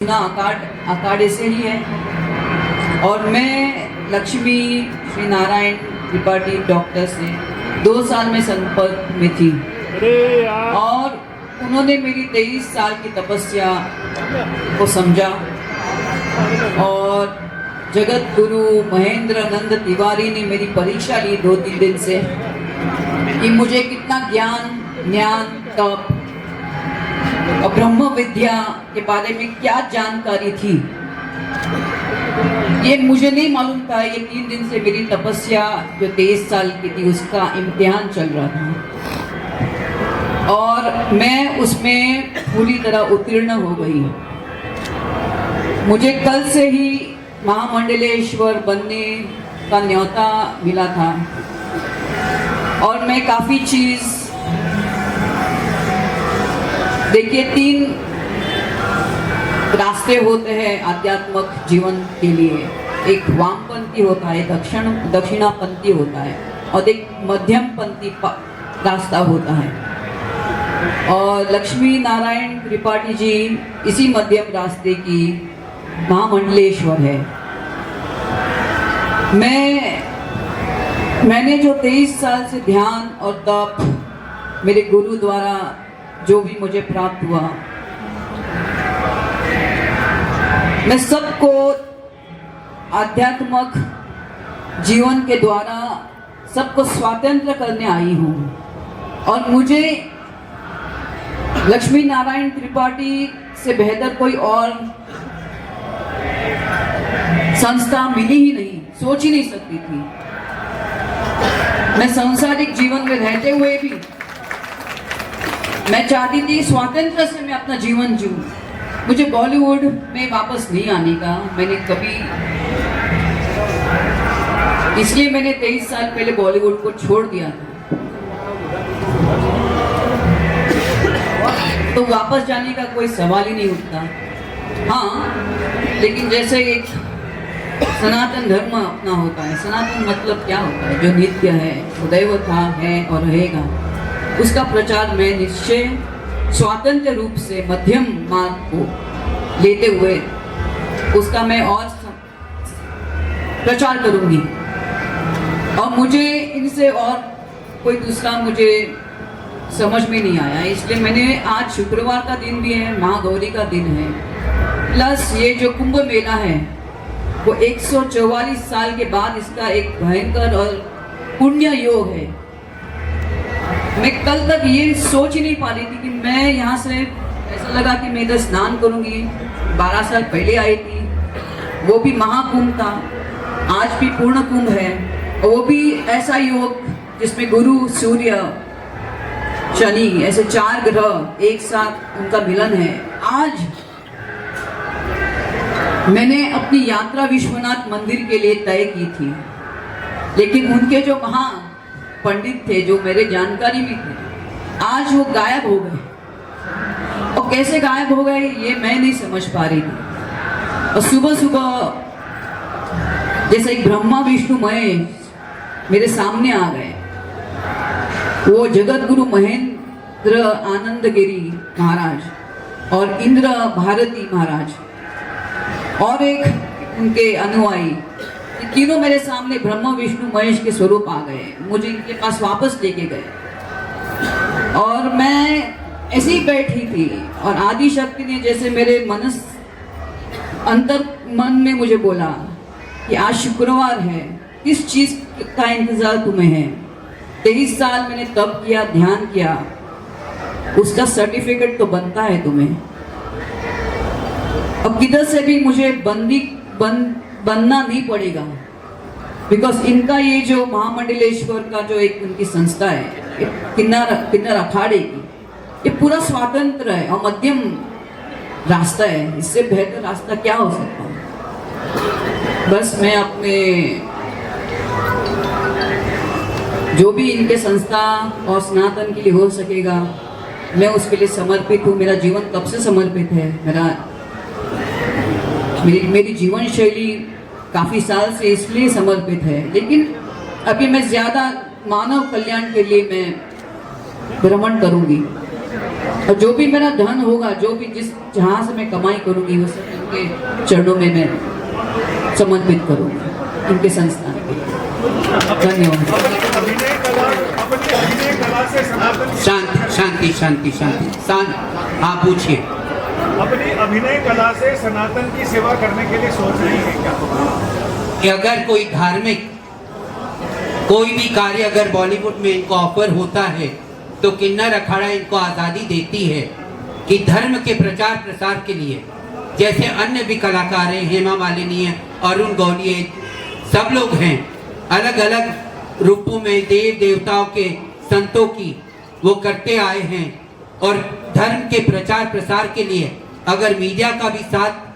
अखाड़े से ही है और मैं लक्ष्मी श्री नारायण त्रिपाठी डॉक्टर से 2 साल में संपर्क में थी और उन्होंने मेरी 23 साल की तपस्या को समझा और जगत गुरु महेंद्र नंद तिवारी ने मेरी परीक्षा ली 2-3 दिन से कि मुझे कितना ज्ञान तप और ब्रह्म विद्या के बारे में क्या जानकारी थी, ये मुझे नहीं मालूम था। ये 3 दिन से मेरी तपस्या जो 23 साल की थी उसका इम्तिहान चल रहा था और मैं उसमें पूरी तरह उत्तीर्ण हो गई। मुझे कल से ही महामंडलेश्वर बनने का न्योता मिला था और मैं काफ़ी चीज़ देखिए 3 रास्ते होते हैं आध्यात्मिक जीवन के लिए। एक वामपंथी होता है, दक्षिणापंथी होता है और एक मध्यमपंथी रास्ता होता है और लक्ष्मी नारायण त्रिपाठी जी इसी मध्यम रास्ते की महामंडलेश्वर है। मैंने जो 23 साल से ध्यान और तप मेरे गुरु द्वारा जो भी मुझे प्राप्त हुआ, मैं सबको आध्यात्मिक जीवन के द्वारा सबको स्वतंत्र करने आई हूँ और मुझे लक्ष्मी नारायण त्रिपाठी से बेहतर कोई और संस्था मिली ही नहीं, सोच ही नहीं सकती थी। मैं सांसारिक जीवन में रहते हुए भी मैं चाहती थी स्वतंत्र से मैं अपना जीवन जीऊं। मुझे बॉलीवुड में वापस नहीं आने का मैंने कभी, इसलिए मैंने 23 साल पहले बॉलीवुड को छोड़ दिया था। तो वापस जाने का कोई सवाल ही नहीं उठता। हाँ, लेकिन जैसे एक सनातन धर्म अपना होता है, सनातन मतलब क्या होता है, जो नित्य है, सदैव था, है और रहेगा, उसका प्रचार मैं निश्चय स्वतंत्र रूप से मध्यम मार्ग को लेते हुए उसका मैं और प्रचार करूंगी और मुझे इनसे और कोई दूसरा मुझे समझ में नहीं आया। इसलिए मैंने आज शुक्रवार का दिन भी है, महागौरी का दिन है, प्लस ये जो कुंभ मेला है वो 144 साल के बाद इसका एक भयंकर और पुण्य योग है। मैं कल तक ये सोच ही नहीं पा रही थी कि मैं यहाँ से, ऐसा लगा कि मैं इधर स्नान करूँगी। 12 साल पहले आई थी, वो भी महाकुंभ था, आज भी पूर्ण कुंभ है और वो भी ऐसा योग जिसमें गुरु सूर्य शनि ऐसे 4 ग्रह एक साथ उनका मिलन है। आज मैंने अपनी यात्रा विश्वनाथ मंदिर के लिए तय की थी, लेकिन उनके जो पंडित थे जो मेरे जानकारी में थे, आज वो गायब हो गए और कैसे गायब हो गए ये मैं नहीं समझ पा रही थी। और सुबह सुबह जैसे एक ब्रह्मा विष्णु महेश मेरे सामने आ गए, वो जगत गुरु महेंद्र आनंदगिरी महाराज और इंद्र भारती महाराज और एक उनके अनुयायी, तीनों मेरे सामने ब्रह्मा विष्णु महेश के स्वरूप आ गए। मुझे इनके पास वापस लेके गए और मैं ऐसे ही बैठी थी और आदि शक्ति ने जैसे मेरे अंतर मन में मुझे बोला कि आज शुक्रवार है, किस चीज का इंतजार तुम्हें है? 23 साल मैंने तप किया, ध्यान किया, उसका सर्टिफिकेट तो बनता है तुम्हें। अब किधर से भी मुझे बनना नहीं पड़ेगा, बिकॉज इनका ये जो महामंडलेश्वर का जो एक उनकी संस्था है किन्नर अखाड़े की, ये पूरा स्वतंत्र है और मध्यम रास्ता है। इससे बेहतर रास्ता क्या हो सकता है? बस मैं अपने जो भी इनके संस्था और सनातन के लिए हो सकेगा मैं उसके लिए समर्पित हूँ। मेरा जीवन कब से समर्पित है, मेरी जीवन शैली काफ़ी साल से इसलिए समर्पित है, लेकिन अभी मैं ज़्यादा मानव कल्याण के लिए मैं भ्रमण करूंगी। और जो भी मेरा धन होगा, जो भी जिस जहाँ से मैं कमाई करूंगी, वो सब इनके चरणों में मैं समर्पित करूंगी, इनके संस्थान के। धन्यवाद। शांति शांति शांति शांति शांति। हाँ पूछिए। अपनी अभिनय कला से सनातन की सेवा करने के लिए सोच रही है क्या? कि अगर कोई धार्मिक कोई भी कार्य अगर बॉलीवुड में इनको ऑफर होता है तो किन्नर अखाड़ा इनको आज़ादी देती है कि धर्म के प्रचार प्रसार के लिए, जैसे अन्य भी कलाकार हैं, हेमा मालिनी है, अरुण गौली है, सब लोग हैं, अलग अलग रूपों में देव देवताओं के संतों की वो करते आए हैं। और धर्म के प्रचार प्रसार के लिए अगर मीडिया का भी साथ